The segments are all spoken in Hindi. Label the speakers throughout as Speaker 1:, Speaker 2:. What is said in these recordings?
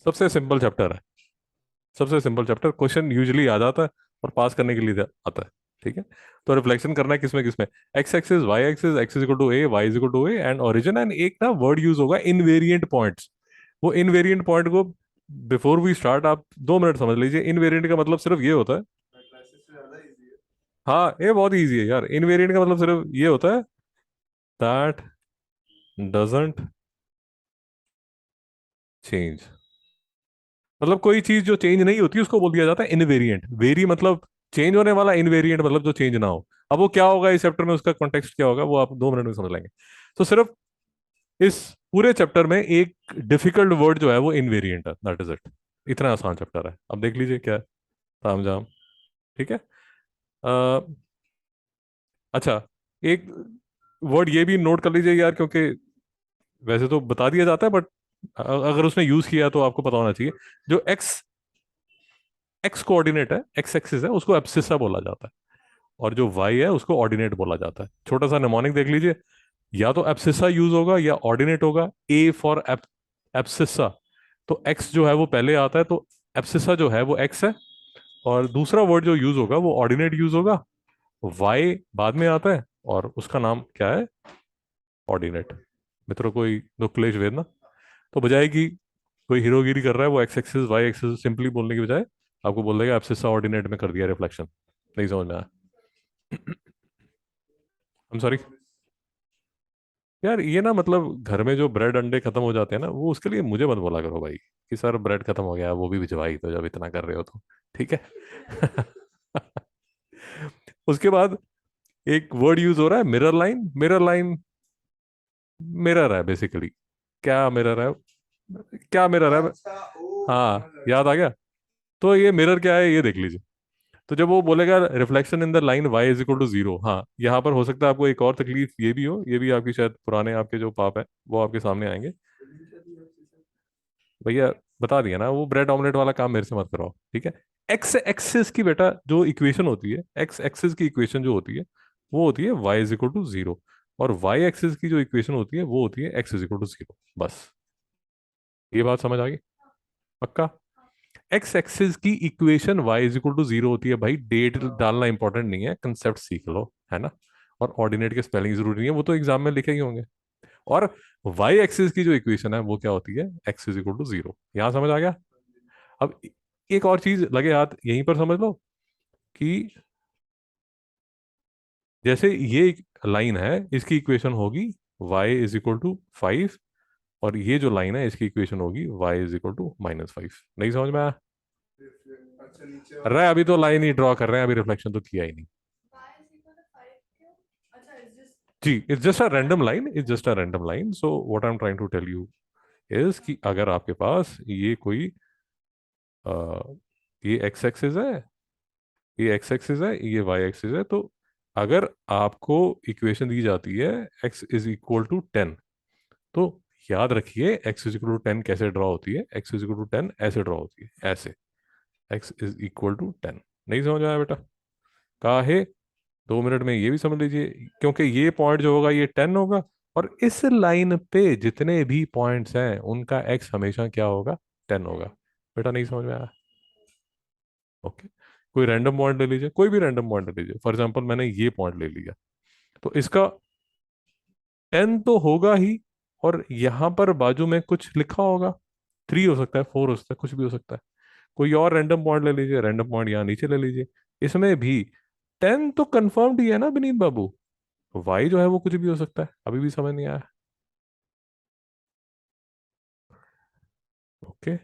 Speaker 1: सबसे सिंपल चैप्टर है, सबसे सिंपल चैप्टर, क्वेश्चन यूजुअली आ जाता है और पास करने के लिए आता है। ठीक है, तो रिफ्लेक्शन करना है किसमें किसमें, X axis Y axis, X is equal to A, Y is equal to A and origin, and एक ना वर्ड यूज होगा इनवेरिएंट पॉइंट्स। वो इनवेरिएंट पॉइंट को बिफोर वी स्टार्ट आप 2 मिनट समझ लीजिए। इनवेरिएंट का मतलब सिर्फ ये होता है, हाँ ये बहुत इजी है यार, इनवेरिएंट का मतलब सिर्फ ये होता है दैट डजंट चेंज। मतलब कोई चीज जो चेंज नहीं होती उसको बोल दिया जाता है इनवेरिएंट। वेरी मतलब चेंज होने वाला, इनवेरिएंट मतलब जो चेंज ना हो। अब वो क्या होगा इस चैप्टर में, उसका कॉन्टेक्स्ट क्या होगा, वो आप 2 मिनट में समझ लेंगे। तो सिर्फ इस पूरे चैप्टर में एक डिफिकल्ट वर्ड जो है वो इनवेरिएंट है, दैट इज इट। इतना आसान चैप्टर है, अब देख लीजिए क्या है, ताम झाम। ठीक है। अ, अच्छा, एक वर्ड ये भी नोट कर लीजिए यार, क्योंकि वैसे तो बता दिया जाता है बट अगर उसने यूज किया तो आपको पता होना चाहिए। जो एक्स एक्स कोऑर्डिनेट है, एक्स एक्सिस है, उसको एब्सिसा बोला जाता है। और जो वाई है उसको ऑर्डिनेट बोला जाता है। छोटा सा निमोनिक देख लीजिए, या तो एब्सिसा यूज होगा या ऑर्डिनेट होगा। ए फॉर एब्सिसा, तो एक्स जो है वो पहले आता है, तो एब्सिसा जो है वो एक्स है। और दूसरा वर्ड जो यूज होगा वो ऑर्डिनेट यूज होगा, वाई बाद में आता है और उसका नाम क्या है, ऑर्डिनेट। मित्रों कोई दो क्लेश वेदना तो बजाय कि कोई हीरोगिरी कर रहा है वो X axis Y axis simply बोलने की बजाय आपको बोल देगा एब्सिसा ऑर्डिनेट में कर दिया रिफ्लेक्शन। नहीं समझ में आया? आई एम सॉरी यार, ये ना मतलब घर में जो ब्रेड अंडे खत्म हो जाते हैं ना, वो उसके लिए मुझे मत बोला करो भाई कि सर ब्रेड खत्म हो गया, वो भी भिजवाई तो जब इतना कर रहे हो तो। ठीक है। उसके बाद एक वर्ड यूज हो रहा है mirror line. Mirror line mirror है बेसिकली। क्या मिरर है, क्या मिरर है? हाँ याद आ गया। तो ये मिरर क्या है ये देख लीजिए। तो जब वो बोलेगा reflection in the line y is equal to zero, हाँ यहाँ पर हो सकता है आपको एक और तकलीफ ये भी हो, ये भी आपकी शायद पुराने आपके जो पाप है वो आपके सामने आएंगे। भैया बता दिया ना, वो ब्रेड ऑमलेट वाला काम मेरे से मत कराओ, ठीक है। एक्स एक्सिस की बेटा जो इक्वेशन होती है, एक्स एक्सिस की इक्वेशन जो होती है वो होती है y is equal to zero. और y एक्सिस की जो इक्वेशन होती है वो होती है x is equal to zero. बस ये बात समझ आ गई? पक्का? एक्स एक्सिस की equation y is equal to zero होती है भाई। डेट डालना इंपॉर्टेंट नहीं है, कंसेप्ट सीख लो, है ना। और ऑर्डिनेट के स्पेलिंग जरूरी नहीं है, वो तो एग्जाम में लिखे ही होंगे। और y एक्सिस की जो इक्वेशन है वो क्या होती है, x is equal to zero. यहां समझ आ गया? अब एक और चीज लगे हाथ यहीं पर समझ लो कि जैसे ये लाइन है इसकी इक्वेशन होगी y इज इक्वल टू 5, और ये जो लाइन है इसकी इक्वेशन होगी y इज इक्वल टू -5। नहीं समझ में आया? अरे अभी तो लाइन ही ड्रॉ कर रहे हैं, अभी रिफ्लेक्शन तो किया ही नहीं। जी, it's just a random line, it's just a random line. So what I am trying to tell you is कि अगर आपके पास ये कोई अ, ये एक्स एक्सिस है, ये एक्स एक्सिस है, ये वाई एक्सिस है, तो अगर आपको इक्वेशन दी जाती है एक्स इज इक्वल टू 10, तो याद रखिए एक्स इज इक्वल टू 10 कैसे ड्रॉ होती है, एक्स इज इक्वल टू 10 ऐसे ड्रॉ होती है, ऐसे। X is equal to 10। नहीं समझ में आया बेटा? काहे? 2 मिनट में ये भी समझ लीजिए, क्योंकि ये पॉइंट जो होगा ये 10 होगा, और इस लाइन पे जितने भी पॉइंट्स हैं उनका एक्स हमेशा क्या होगा, 10 होगा। बेटा नहीं समझ में आया? ओके। कोई रैंडम पॉइंट ले लीजिए, कोई भी रैंडम पॉइंट ले लीजिए। फॉर एग्जांपल मैंने ये पॉइंट ले लिया, तो इसका 10 तो होगा ही, और यहाँ पर बाजू में कुछ लिखा होगा, 3 हो सकता है, 4 हो सकता है, कुछ भी हो सकता है। कोई और रैंडम पॉइंट ले लीजिए, रैंडम पॉइंट यहाँ नीचे ले लीजिए, इसमें भी 10 तो कंफर्म्ड ही है ना विनीत बाबू। वाई जो है वो कुछ भी हो सकता है, अभी भी समझ नहीं आया? ओके,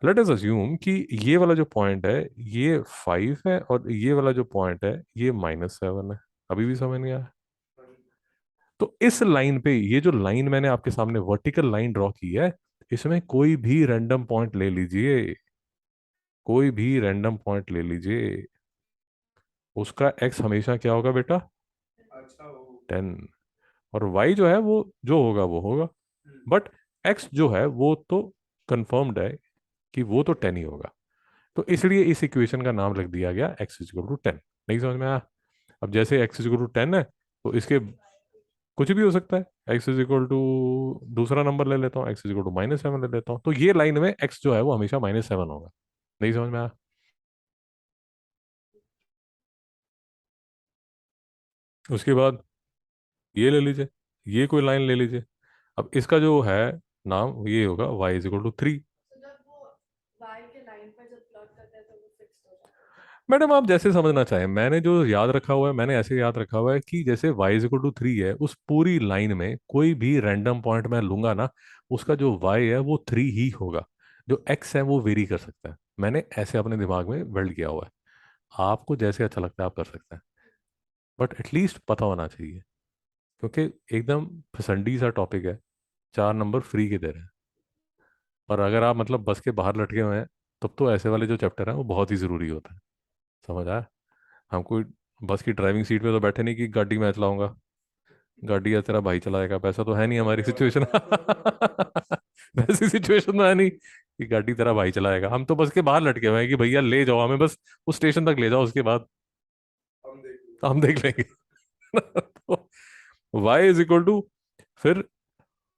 Speaker 1: लेट अस अज्यूम कि ये वाला जो पॉइंट है ये 5 है, और ये वाला जो पॉइंट है ये -7 है। अभी भी समझ नहीं आया? तो इस लाइन पे, ये जो लाइन मैंने आपके सामने वर्टिकल लाइन ड्रॉ की है, इसमें कोई भी रैंडम पॉइंट ले लीजिए, कोई भी रैंडम पॉइंट ले लीजिए, उसका एक्स हमेशा क्या होगा बेटा, 10। और वाई जो है वो जो होगा वो होगा, बट एक्स जो है वो तो कंफर्म्ड है कि वो तो 10 ही होगा। तो इसलिए इस इक्वेशन का नाम रख दिया गया एक्स इक्वल टू 10। नहीं समझ में आया? अब जैसे एक्स इक्वल टू 10 है, तो इसके कुछ भी हो सकता है। एक्स इज इक्वल टू, दूसरा नंबर ले लेता हूँ, एक्स इज इक्वल टू -7 ले लेता हूँ, तो ये लाइन में एक्स जो है वो हमेशा -7 होगा। नहीं समझ में आया? उसके बाद ये ले लीजिए, ये कोई लाइन ले लीजिए। अब इसका जो है नाम ये होगा y is equal to 3। Madam आप जैसे समझना चाहें, मैंने जो याद रखा हुआ है मैंने ऐसे याद रखा हुआ है कि जैसे y इज इक्वल टू 3 है, उस पूरी लाइन में कोई भी रैंडम पॉइंट मैं लूंगा ना, उसका जो y है वो 3 ही होगा। जो x है वो वेरी कर सकता है, मैंने ऐसे अपने दिमाग में बिल्ड किया हुआ है। आपको जैसे अच्छा लगता है आप कर सकते हैं, बट एटलीस्ट पता होना चाहिए, क्योंकि एकदम फसंडी सा टॉपिक है, 4 नंबर फ्री के दे रहे हैं। और अगर आप मतलब बस के बाहर लटके हुए हैं, तब तो ऐसे वाले जो चैप्टर हैं वो बहुत ही ज़रूरी होता है। समझ आया? हम कोई बस की ड्राइविंग सीट पे तो बैठे नहीं कि गाड़ी मैं चलाऊंगा, गाड़ी या तेरा भाई चलाएगा, पैसा तो है नहीं हमारी सिचुएशन। वैसी सिचुएशन तो है नहीं कि गाड़ी तेरा भाई चलाएगा, हम तो बस के बाहर लटके हुए हैं कि भैया ले जाओ हमें, बस उस स्टेशन तक ले जाओ, उसके बाद हम देख लेंगे। तो y इज इक्वल टू फिर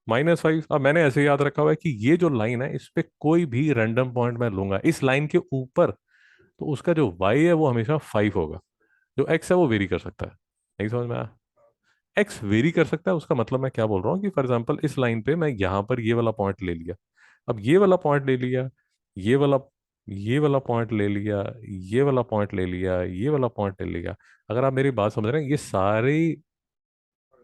Speaker 1: -5। अब मैंने ऐसे याद रखा हुआ है कि ये जो लाइन है इस पे कोई भी रैंडम पॉइंट मैं लूंगा इस लाइन के ऊपर, तो उसका जो y है वो हमेशा 5 होगा। जो x है वो वेरी कर सकता है। नहीं समझ में आया? x वेरी कर सकता है, उसका मतलब मैं क्या बोल रहा हूँ कि फॉर एग्जांपल इस लाइन पे मैं यहाँ पर ये वाला पॉइंट ले लिया, अब ये वाला पॉइंट ले लिया, ये वाला ये वाला पॉइंट ले लिया, ये वाला पॉइंट ले लिया, ये वाला पॉइंट ले लिया। अगर आप मेरी बात समझ रहे हैं, ये सारे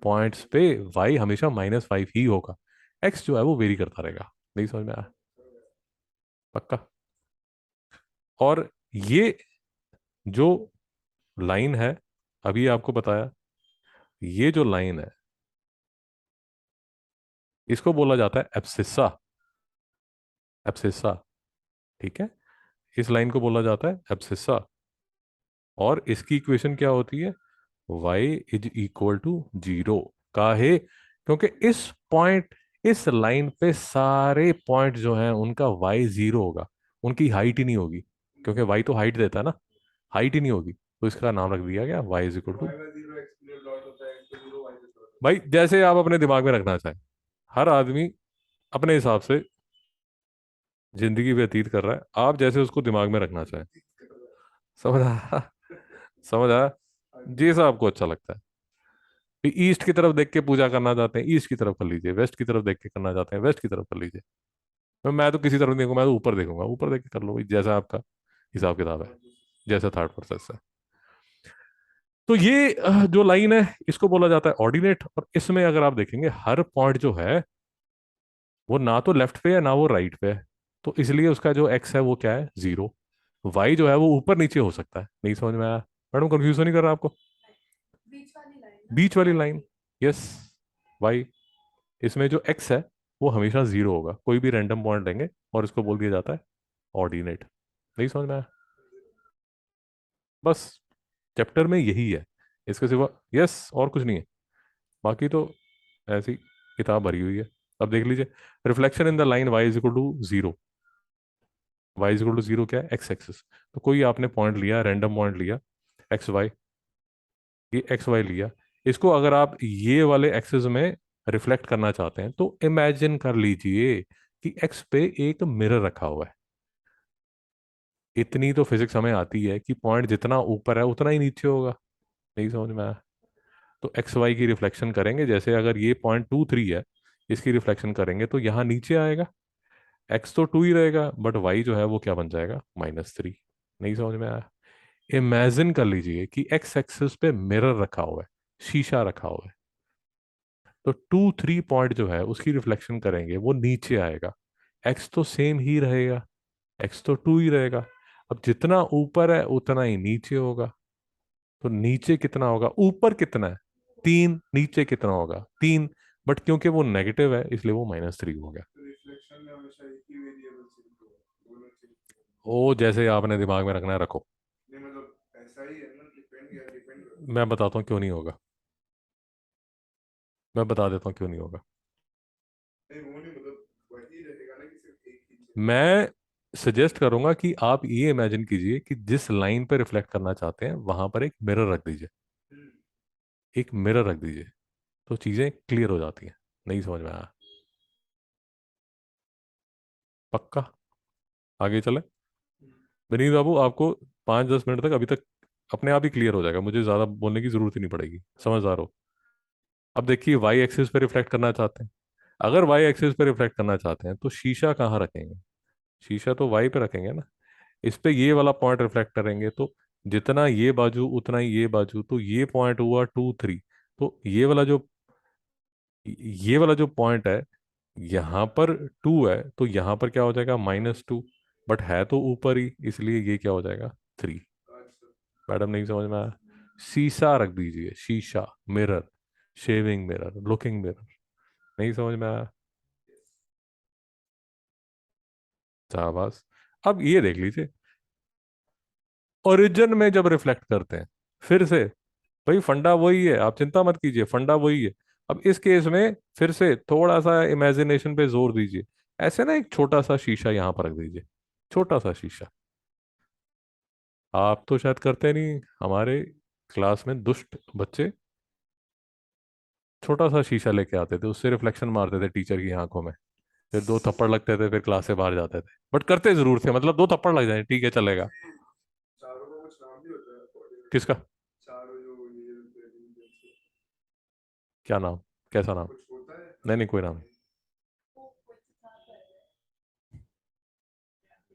Speaker 1: पॉइंट्स पे y हमेशा -5 ही होगा, x जो है वो वेरी करता रहेगा। नहीं समझ में आया? पक्का? और ये जो लाइन है, अभी आपको बताया, ये जो लाइन है इसको बोला जाता है एब्सिस्सा। एब्सिस्सा, ठीक है, इस लाइन को बोला जाता है एब्सिस्सा। और इसकी इक्वेशन क्या होती है? y is equal to 0। काहे? क्योंकि इस पॉइंट, इस लाइन पे सारे पॉइंट जो हैं उनका y 0 होगा, उनकी हाइट ही नहीं होगी, क्योंकि y तो हाइट देता है ना, हाइट ही नहीं होगी, तो इसका नाम रख दिया गया y इज इक्वल टू। भाई जैसे आप अपने दिमाग में रखना चाहें, हर आदमी अपने हिसाब से जिंदगी व्यतीत कर रहा है, आप जैसे उसको दिमाग में रखना चाहें। समझ आया? समझ आया? जैसा आपको अच्छा लगता है। ईस्ट की तरफ देख के पूजा करना चाहते हैं, ईस्ट की तरफ कर लीजिए, वेस्ट की तरफ देख के करना चाहते हैं, वेस्ट की तरफ कर लीजिए। मैं तो किसी तरफ नहीं देखूंगा, मैं तो ऊपर देखूंगा, ऊपर देख के कर लो भाई, जैसा आपका हिसाब किताब है, जैसा थॉट प्रोसेस है। तो ये जो लाइन है इसको बोला जाता है ऑर्डिनेट, और इसमें अगर आप देखेंगे हर पॉइंट जो है वो ना तो लेफ्ट पे है ना वो राइट पे है, तो इसलिए उसका जो एक्स है वो क्या है? 0। वाई जो है वो ऊपर नीचे हो सकता है। नहीं समझ में आया? मैडम कंफ्यूजन नहीं कर रहा आपको? बीच वाली लाइन, यस, वाई। इसमें जो एक्स है वो हमेशा 0 होगा, कोई भी रैंडम पॉइंट लेंगे और इसको बोल दिया जाता है ऑर्डिनेट। नहीं समझ में आया? बस चैप्टर में यही है, इसके सिवा यस और कुछ नहीं है। बाकी तो ऐसी किताब भरी हुई है। अब देख लीजिए, reflection in the line y is equal to 0। y is equal to 0 क्या है? X axis. तो कोई आपने पॉइंट लिया, रैंडम पॉइंट लिया, एक्स वाई, ये एक्स वाई लिया, इसको अगर आप ये वाले एक्सिस में रिफ्लेक्ट करना चाहते हैं तो इमेजिन कर लीजिए कि एक्स पे एक मिरर रखा हुआ है। इतनी तो फिजिक्स हमें आती है कि पॉइंट जितना ऊपर है उतना ही नीचे होगा। नहीं समझ में आया? तो एक्स वाई की रिफ्लेक्शन करेंगे, जैसे अगर ये पॉइंट 2 3 है, इसकी रिफ्लेक्शन करेंगे तो यहाँ नीचे आएगा। एक्स तो 2 ही रहेगा, बट वाई जो है वो क्या बन जाएगा? -3। नहीं समझ में आया? इमेजिन कर लीजिए कि एक्स एक्सिस पे मिरर रखा हुआ है, शीशा रखा हुआ है, तो 2 3 पॉइंट जो है उसकी रिफ्लेक्शन करेंगे वो नीचे आएगा। एक्स तो सेम ही रहेगा, एक्स तो 2 ही रहेगा। अब जितना ऊपर है उतना ही नीचे होगा, तो नीचे कितना होगा? ऊपर कितना है? 3, नीचे कितना होगा? 3। बट क्योंकि वो नेगेटिव है इसलिए वो -3 हो गया। ओ जैसे आपने दिमाग में रखना है रखो। मैं बताता हूँ क्यों नहीं होगा, मैं बता देता हूँ क्यों नहीं होगा। मैं सजेस्ट करूंगा कि आप ये इमेजिन कीजिए कि जिस लाइन पे रिफ्लेक्ट करना चाहते हैं वहां पर एक मिरर रख दीजिए, एक मिरर रख दीजिए। तो चीजें क्लियर हो जाती हैं। नहीं समझ में आया? पक्का? आगे चले? विनीत बाबू, आपको 5-10 मिनट तक अभी तक अपने आप ही क्लियर हो जाएगा, मुझे ज्यादा बोलने की जरूरत ही नहीं पड़ेगी। समझदार हो? अब देखिए, वाई एक्सिस पे रिफ्लेक्ट करना चाहते हैं। अगर वाई एक्सिस पे रिफ्लेक्ट करना चाहते हैं तो शीशा कहाँ रखेंगे? शीशा तो वाई पे रखेंगे ना। इस पे ये वाला पॉइंट रिफ्लेक्ट करेंगे तो जितना ये बाजू उतना ही ये बाजू, तो ये पॉइंट हुआ 2 3। तो ये वाला जो पॉइंट है, यहाँ पर 2 है तो यहाँ पर क्या हो जाएगा? -2। बट है तो ऊपर ही, इसलिए ये क्या हो जाएगा? 3। मैडम नहीं समझ में आया? शीशा रख दीजिए, शीशा, mirror, shaving mirror, looking mirror. नहीं समझ में आया? शाबाश। अब ये देख लीजिए, ओरिजिन में जब रिफ्लेक्ट करते हैं, फिर से भाई फंडा वही है, आप चिंता मत कीजिए, फंडा वही है। अब इस केस में फिर से थोड़ा सा इमेजिनेशन पे जोर दीजिए। ऐसे ना एक छोटा सा शीशा यहाँ पर रख दीजिए, छोटा सा शीशा। आप तो शायद करते नहीं, हमारे क्लास में दुष्ट बच्चे छोटा सा शीशा लेके आते थे, उससे रिफ्लेक्शन मारते थे टीचर की आंखों में। फिर 2 थप्पड़ लगते थे, फिर क्लास से बाहर जाते थे। बट करते जरूर थे, मतलब 2 थप्पड़ लग जाए ठीक है, चलेगा।
Speaker 2: चारों का कुछ नाम भी होता है बॉडी में।
Speaker 1: किसका?
Speaker 2: चारों जो ये होते हैं, जैसे
Speaker 1: क्या नाम? कैसा नाम?
Speaker 2: कुछ होता है
Speaker 1: नहीं
Speaker 2: नाम
Speaker 1: नहीं, कोई
Speaker 2: पता
Speaker 1: नाम नहीं।
Speaker 2: नहीं।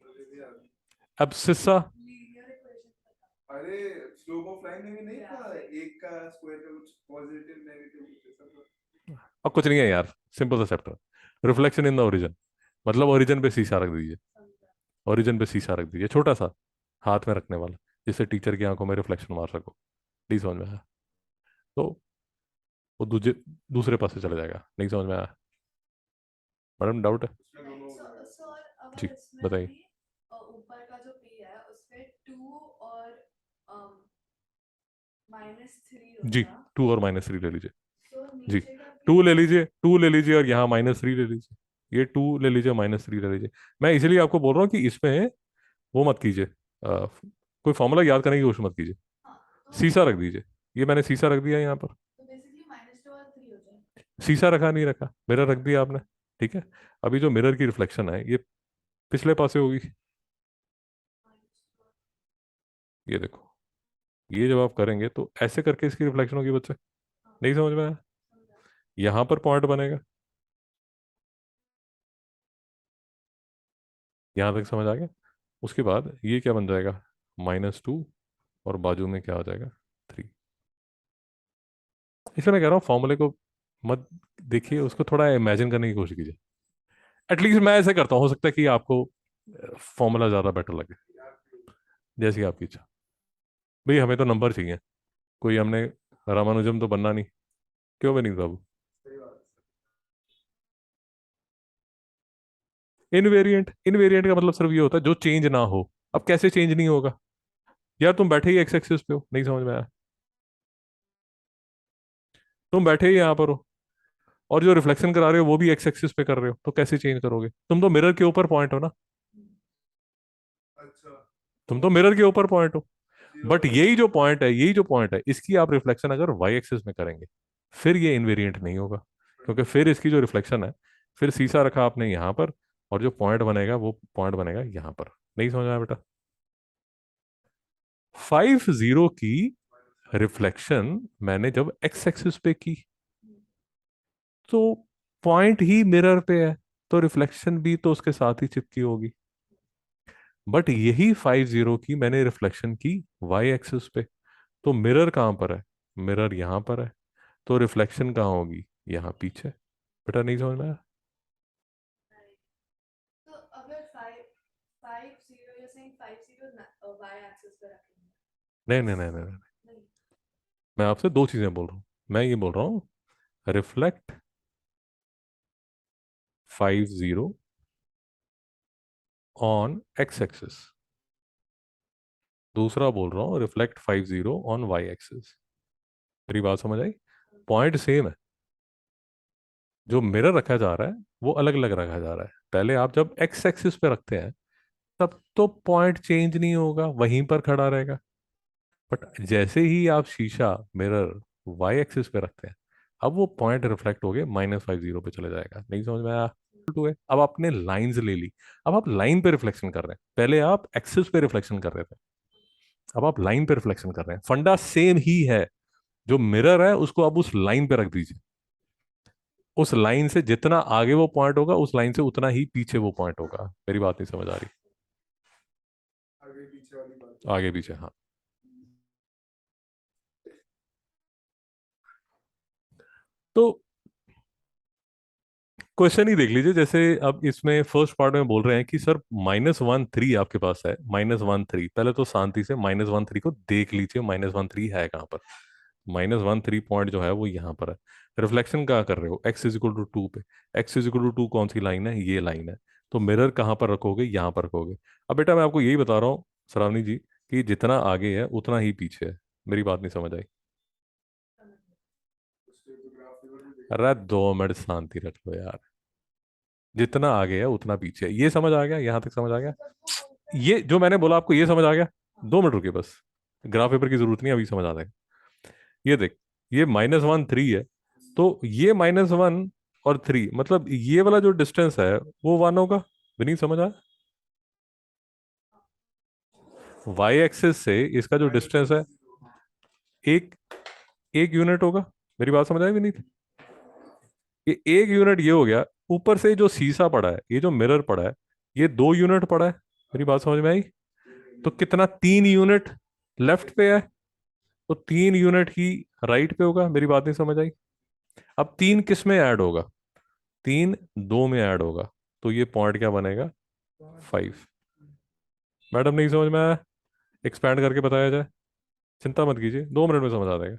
Speaker 2: मुझे भी याद नहीं।
Speaker 1: अब सिस्सा।
Speaker 2: अरे स्लोप ऑफ लाइन में भी नहीं था, एक का स्क्वायर का कुछ पॉजिटिव नेगेटिव कुछ ऐसा था।
Speaker 1: अब कुछ नहीं है यार, सिंपल सा chapter. Reflection in the origin, मतलब ओरिजिन पे शीशा रख दीजिए। ओरिजिन पे शीशा रख दीजिए, छोटा सा, हाथ में रखने वाला, जिससे टीचर की आंखों में रिफ्लेक्शन मार सको। नहीं समझ में आया? तो वो दूसरे पास से चला जाएगा। नहीं समझ में आया? मैडम डाउट है?
Speaker 2: उसमें दोनों हो गए।
Speaker 3: सर
Speaker 1: जी,
Speaker 3: अगर इसमें
Speaker 1: बताइए।
Speaker 3: अभी ऊपर का जो पी है उसपे 2 और -3
Speaker 1: जी,
Speaker 3: होता
Speaker 1: 2 और -3 ले लीजिए।
Speaker 3: तो
Speaker 1: जी,
Speaker 3: नीचे का
Speaker 1: टू
Speaker 3: पी।
Speaker 1: ले लीजिए, 2 ले लीजिए, और यहाँ -3 ले लीजिए। ये 2 ले लीजिए, -3 ले लीजिए। मैं इसीलिए आपको बोल रहा हूँ कि इसमें वो मत कीजिए, कोई फॉर्मूला याद करने की कोशिश मत कीजिए।
Speaker 3: हाँ
Speaker 1: शीशा रख दीजिए। ये मैंने शीशा रख दिया यहाँ पर।
Speaker 3: तो बेसिकली -2 और 3 हो जाए।
Speaker 1: शीशा रखा नहीं रखा, मिरर रख दिया आपने। ठीक है। अभी जो मिरर की रिफ्लेक्शन है, ये पिछले पासे होगी। ये देखो, ये जब आप करेंगे तो ऐसे करके इसकी रिफ्लेक्शन होगी बच्चे। नहीं समझ में आया? यहाँ पर पॉइंट बनेगा। यहाँ तक समझ आ गया? उसके बाद ये क्या बन जाएगा? -2, और बाजू में क्या आ जाएगा? 3। इसलिए मैं कह रहा हूँ फॉर्मूले को मत देखिए, उसको थोड़ा इमेजिन करने की कोशिश कीजिए। एटलीस्ट मैं ऐसे करता हूँ, हो सकता है कि आपको फॉर्मूला ज़्यादा बेटर लगे। जैसी आपकी इच्छा। भाई हमें तो नंबर चाहिए, कोई हमने रामानुजम तो बनना नहीं। क्यों बनी बाबू?
Speaker 2: सही बात
Speaker 1: इनवेरिएंट, इनवेरिएंट का मतलब सिर्फ ये होता है जो चेंज ना हो। अब कैसे चेंज नहीं होगा? यार तुम बैठे ही एक्स एक्सिस पे हो, नहीं समझ में आया? तुम बैठे ही यहाँ पर हो, और जो रिफ्लेक्शन करा रहे हो वो भी एक्स एक्सिस पे कर रहे हो, तो कैसे चेंज करोगे? तुम तो मिरर के ऊपर पॉइंट हो ना।
Speaker 2: है। अच्छा
Speaker 1: तुम तो मिरर के ऊपर पॉइंट हो।
Speaker 2: जीरो
Speaker 1: बट यही जो पॉइंट है इसकी आप रिफ्लेक्शन अगर वाई एक्सिस में करेंगे, फिर ये इनवेरिएंट नहीं होगा। क्योंकि फिर इसकी जो रिफ्लेक्शन है, फिर शीशा रखा आपने यहाँ पर, और जो पॉइंट बनेगा वो पॉइंट बनेगा यहाँ पर। नहीं समझ आया बेटा? 5 0 की रिफ्लेक्शन मैंने जब एक्स एक्सिस पे की, तो पॉइंट ही मिरर पे है, तो रिफ्लेक्शन भी तो उसके साथ ही चिपकी होगी। बट यही 5 0 की मैंने रिफ्लेक्शन की वाई एक्सिस पे, तो मिरर कहाँ पर है? मिरर यहाँ पर है, तो रिफ्लेक्शन कहाँ होगी? यहाँ पीछे। बेटा नहीं समझ में आया?
Speaker 3: तो अगर 5 5 0 you're saying 5 0 y एक्सिस पे रखेंगे।
Speaker 1: नहीं नहीं नहीं नहीं नहीं।
Speaker 3: नहीं।
Speaker 1: मैं आपसे दो चीजें बोल रहा हूँ। मैं ये बोल रहा हूँ, रिफ्लेक्ट 5 0 ऑन एक्स एक्सिस। दूसरा बोल रहा हूँ, रिफ्लेक्ट 5 0 ऑन वाई एक्सिस। मेरी बात समझ आई? पॉइंट सेम है, जो मिरर रखा जा रहा है वो अलग अलग रखा जा रहा है। पहले आप जब एक्स एक्सिस पे रखते हैं, तब तो पॉइंट चेंज नहीं होगा, वहीं पर खड़ा रहेगा। बट जैसे ही आप शीशा, मिरर वाई एक्सिस पे रखते हैं, अब वो पॉइंट रिफ्लेक्ट हो गए -50 पे चले जाएगा। नहीं समझ में आया? टू है। अब आपने लाइंस ले ली, अब आप लाइन पे रिफ्लेक्शन कर रहे हैं, पहले आप एक्सिस पे रिफ्लेक्शन कर रहे थे, अब आप लाइन पे रिफ्लेक्शन कर रहे हैं। फंडा सेम ही है, जो मिरर है उसको अब उस लाइन पे रख दीजिए। उस लाइन से जितना आगे वो पॉइंट होगा, उस लाइन से उतना ही पीछे वो पॉइंट होगा। मेरी बात नहीं समझ आ रही?
Speaker 2: आगे पीछे वाली बात।
Speaker 1: आगे पीछे, हाँ। तो क्वेश्चन ही देख लीजिए, जैसे अब इसमें फर्स्ट पार्ट में बोल रहे हैं कि सर -1 3 आपके पास है, -1 3। पहले तो शांति से -1 3 को देख लीजिए, -1 3 है कहाँ पर। -1 3 पॉइंट जो है वो यहाँ पर है। रिफ्लेक्शन कहाँ कर रहे हो? x = 2 पे। x = 2 कौन सी लाइन है? ये लाइन है। तो मिरर कहाँ पर रखोगे? यहाँ पर रखोगे। अब बेटा मैं आपको यही बता रहा हूँ सरावनी जी, कि जितना आगे है उतना ही पीछे है। मेरी बात नहीं समझ आई?
Speaker 2: उसके तो ग्राफ भी
Speaker 1: अरे 2 मिनट शांति रख लो यार। जितना आगे है उतना पीछे है, ये समझ आ गया? यहाँ तक समझ आ गया? ये जो मैंने बोला आपको, ये समझ आ गया? 2 मिनट रुकिए बस, ग्राफ पेपर की जरूरत नहीं, अभी समझ आ जाएगा। ये देख, ये -1 3 है, तो ये -1 और 3, मतलब ये वाला जो डिस्टेंस है वो 1 होगा। नहीं समझ आया? वाई एक्सिस से इसका जो डिस्टेंस है, एक एक यूनिट होगा। मेरी बात समझ आई भी नहीं? ये एक यूनिट ये हो गया। ऊपर से जो शीशा पड़ा है, ये जो मिरर पड़ा है, ये 2 यूनिट पड़ा है। मेरी बात समझ में आई? तो कितना, 3 यूनिट लेफ्ट पे है, तो 3 यूनिट ही राइट पे होगा। मेरी बात नहीं समझ आई? अब 3 किस में ऐड होगा? 3 2 में ऐड होगा, तो ये पॉइंट क्या बनेगा? 5। मैडम नहीं समझ में आया? एक्सपैंड करके बताया जाए? चिंता मत कीजिए, 2 मिनट में समझ आ जाएगा।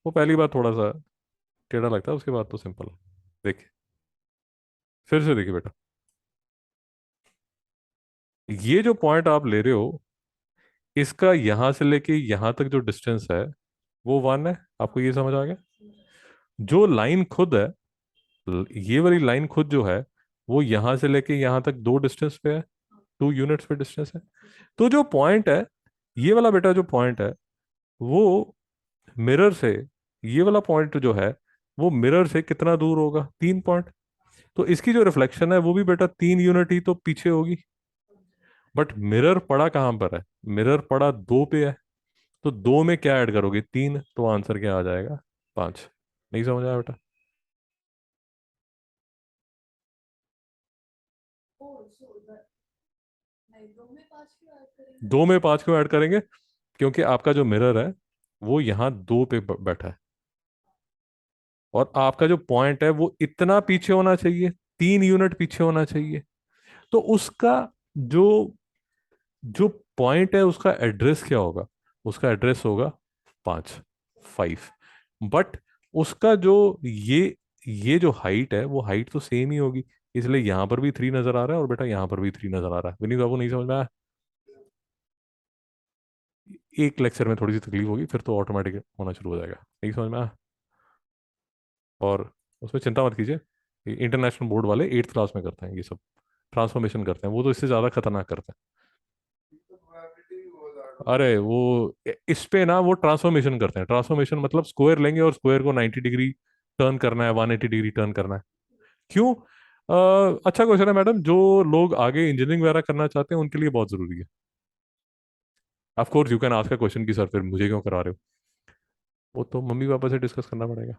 Speaker 1: वो पहली बार थोड़ा सा टेढ़ा लगता है, उसके बाद तो सिंपल है। देखिए, फिर से देखिए बेटा, ये जो पॉइंट आप ले रहे हो, इसका यहां से लेके यहां तक जो डिस्टेंस है वो 1 है। आपको ये समझ आ गया? जो लाइन खुद है, ये वाली लाइन खुद जो है, वो यहां से लेके यहां तक 2 डिस्टेंस पे है, 2 यूनिट्स पे डिस्टेंस है। तो जो पॉइंट है, ये वाला बेटा जो पॉइंट है, वो मिरर से, ये वाला पॉइंट जो है वो मिरर से कितना दूर होगा? 3 पॉइंट। तो इसकी जो रिफ्लेक्शन है वो भी बेटा 3 यूनिट ही तो पीछे होगी। बट मिरर पड़ा कहाँ पर है? मिरर पड़ा 2 पे है। तो 2 में क्या ऐड करोगे? 3। तो आंसर क्या आ जाएगा? 5। नहीं समझ आया बेटा?
Speaker 3: Oh, so the नहीं, 2 में 5 क्यों ऐड करेंगे?
Speaker 1: 2 में 5 क्यों ऐड करेंगे? क्योंकि आपका जो मिरर है वो यहाँ 2 पे बैठा है, और आपका जो पॉइंट है वो इतना पीछे होना चाहिए, 3 यूनिट पीछे होना चाहिए। तो उसका जो जो पॉइंट है उसका एड्रेस क्या होगा? उसका एड्रेस होगा 5, 5। बट उसका जो ये जो हाइट है, वो हाइट तो सेम ही होगी। इसलिए यहां पर भी 3 नजर आ रहा है, और बेटा यहां पर भी 3 नजर आ रहा है। विनीत बाबू नहीं समझ में आया? एक लेक्चर में थोड़ी सी तकलीफ होगी, फिर तो ऑटोमेटिक होना शुरू हो जाएगा। नहीं समझ में आया? और उसमें चिंता मत कीजिए, इंटरनेशनल बोर्ड वाले 8th क्लास में करते हैं ये सब, ट्रांसफॉर्मेशन करते हैं, वो तो इससे ज़्यादा खतरनाक करते
Speaker 2: तो प्रोबेबिलिटी बहुत ज्यादा
Speaker 1: हैं। अरे वो इस पे ना वो ट्रांसफॉर्मेशन करते हैं। ट्रांसफॉर्मेशन मतलब स्क्वायर लेंगे और स्क्वायर को 90 डिग्री टर्न करना है, 180 डिग्री टर्न करना है। क्यों? अच्छा क्वेश्चन है मैडम। जो लोग आगे इंजीनियरिंग वगैरह करना चाहते हैं उनके लिए बहुत ज़रूरी है। Of course you can ask a question कि सर फिर मुझे क्यों करा रहे हो? वो तो मम्मी पापा से डिस्कस करना पड़ेगा।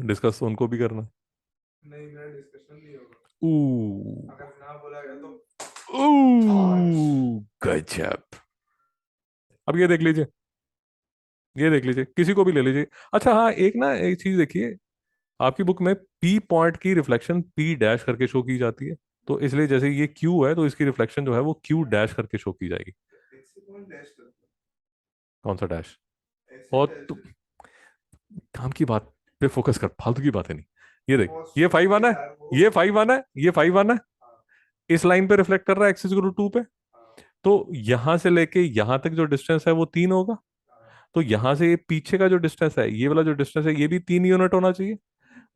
Speaker 1: डिस्कस तो उनको भी करना है।
Speaker 2: नहीं, मेरा डिस्कशन नहीं होगा
Speaker 1: ऊ
Speaker 2: अगर ना बोला गया तो।
Speaker 1: गजब। अब ये देख लीजिए, ये देख लीजिए, किसी को भी ले लीजिए। अच्छा हाँ, एक ना एक चीज देखिए, आपकी बुक में पी पॉइंट की रिफ्लेक्शन पी डैश करके शो की जाती है। तो इसलिए जैसे ये क्यू है, तो इसकी रिफ्लेक्शन जो है वो क्यू डैश करके शो की जाएगी।
Speaker 2: ऐसे कौन डैश करता
Speaker 1: कौन सा डैश?
Speaker 2: है? ऐसे
Speaker 1: और
Speaker 2: डैश
Speaker 1: तू काम की बात पे फोकस कर, फालतू की बातें नहीं। ये देख,
Speaker 2: वो
Speaker 1: ये 5
Speaker 2: सोचते
Speaker 1: आना है,
Speaker 2: यार वो।
Speaker 1: ये 5 आना है, ये 5 आना है।
Speaker 2: हाँ,
Speaker 1: इस लाइन पे रिफ्लेक्ट कर रहा है x = 2 पे।
Speaker 2: हाँ,
Speaker 1: तो यहां से लेके यहां तक जो डिस्टेंस है वो 3 होगा।
Speaker 2: हाँ।
Speaker 1: तो यहां से ये पीछे का जो डिस्टेंस है, ये वाला जो डिस्टेंस है, ये भी 3 यूनिट होना चाहिए।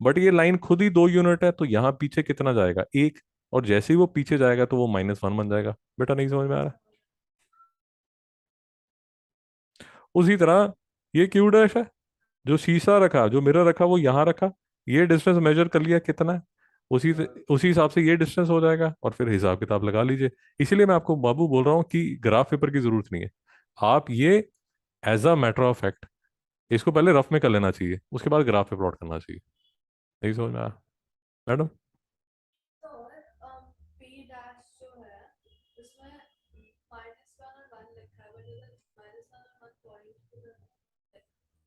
Speaker 1: बट ये लाइन खुद ही 2 यूनिट है, तो यहाँ पीछे कितना जाएगा? 1। और जैसे ही वो पीछे जाएगा तो वो -1 बन जाएगा। बेटा नहीं समझ में आ रहा? उसी तरह ये क्यू डैश है, जो शीशा रखा, जो मिरर रखा वो यहाँ रखा, ये डिस्टेंस मेजर कर लिया कितना है, उसी हिसाब से ये डिस्टेंस हो जाएगा और फिर हिसाब किताब लगा लीजिए। इसीलिए मैं आपको बाबू बोल रहा हूँ कि ग्राफ पेपर की जरूरत नहीं है। आप ये as a matter of fact इसको पहले रफ में कर लेना चाहिए, उसके बाद ग्राफ पे प्लॉट करना चाहिए। नहीं समझ में आया मैडम?
Speaker 3: तो p डैश जो है उसमें -1 और 1 लिखा है, बट इधर -1 और 1 पॉइंट टू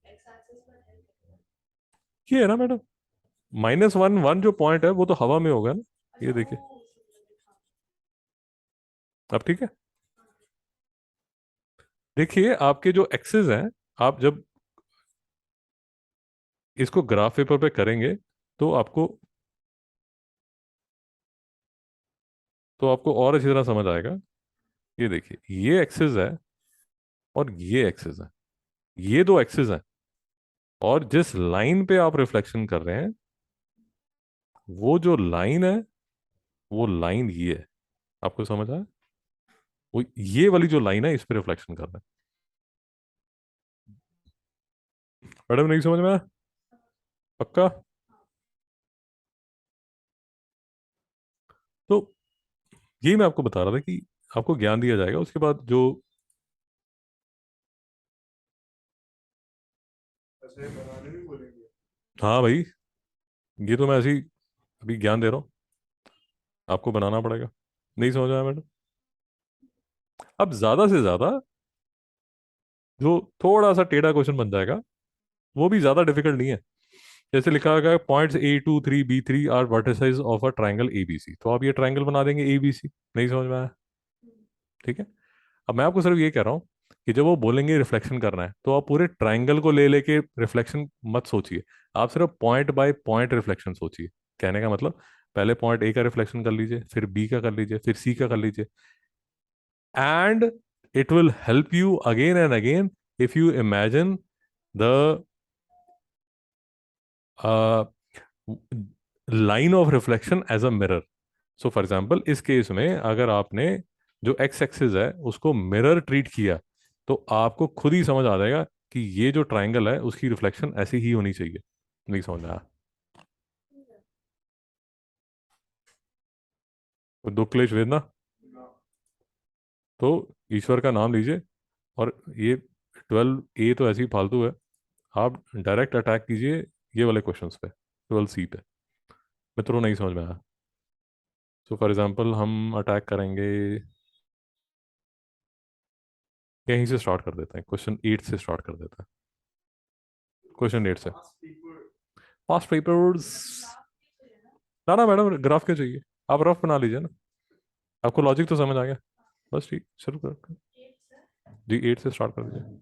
Speaker 3: x एक्सिस पर है क्या?
Speaker 1: ये है ना मैडम, -1 1 जो पॉइंट है वो तो हवा में होगा ना।
Speaker 3: अच्छा
Speaker 1: ये
Speaker 3: वो
Speaker 1: देखिए,
Speaker 3: उसमें लिखा।
Speaker 1: अब ठीक है। देखिए आपके जो एक्सेस हैं, आप जब इसको ग्राफ पेपर पे करेंगे तो आपको और अच्छी तरह समझ आएगा। ये देखिए, ये एक्सेस है और ये एक्सेस है, ये दो एक्सेस हैं, और जिस लाइन पे आप रिफ्लेक्शन कर रहे हैं वो जो लाइन है वो लाइन ये है। आपको समझ आया? वो ये वाली जो लाइन है इस पे रिफ्लेक्शन कर रहा है। मैडम नहीं समझ में आया? पक्का? तो यही मैं आपको बता रहा था कि आपको ज्ञान दिया जाएगा, उसके बाद जो।
Speaker 2: अच्छा ये बनाने भी बोलेंगे?
Speaker 1: हाँ भाई, ये तो मैं ऐसे ही अभी ज्ञान दे रहा हूँ, आपको बनाना पड़ेगा। नहीं समझ आया मैडम? अब ज्यादा से ज्यादा जो थोड़ा सा टेढ़ा क्वेश्चन बन जाएगा वो भी ज्यादा डिफिकल्ट नहीं है। जैसे लिखा गया points A23 B3 are vertices of a triangle ABC, तो आप ये ट्राइंगल बना देंगे ABC। नहीं समझ में आया? ठीक है। अब मैं आपको सिर्फ ये कह रहा हूँ कि जब वो बोलेंगे रिफ्लेक्शन करना है तो आप पूरे ट्राइंगल को ले लेके रिफ्लेक्शन मत सोचिए, आप सिर्फ पॉइंट बाय पॉइंट रिफ्लेक्शन सोचिए। कहने का मतलब, पहले पॉइंट A का रिफ्लेक्शन कर लीजिए, फिर B का कर लीजिए, फिर C का कर लीजिए, and it will help you again and again if you imagine the line of reflection as a mirror. So for example इस केस में अगर आपने जो एक्स एक्सिस है उसको मिरर ट्रीट किया तो आपको खुद ही समझ आ जाएगा कि ये जो ट्राइंगल है उसकी रिफ्लेक्शन ऐसी ही होनी चाहिए। नहीं समझ आया? तो दो क्लेश वेदना।
Speaker 2: ना।
Speaker 1: तो ईश्वर का नाम लीजिए, और ये 12A तो ऐसे ही फालतू है, आप डायरेक्ट अटैक कीजिए ये वाले क्वेश्चंस पे, 12C पे। मित्रों नहीं समझ में आया? सो फॉर एग्जाम्पल हम अटैक करेंगे, यहीं से स्टार्ट कर देते हैं, क्वेश्चन 8 से स्टार्ट कर देते हैं। क्वेश्चन 8 से
Speaker 2: Past people
Speaker 1: पास्ट पेपर्स। ना ना मैडम, ग्राफ क्यों चाहिए? आप रफ बना लीजिए ना, आपको लॉजिक तो समझ आ गया। बस ठीक, शुरू कर। जी 8 से स्टार्ट कर दीजिए।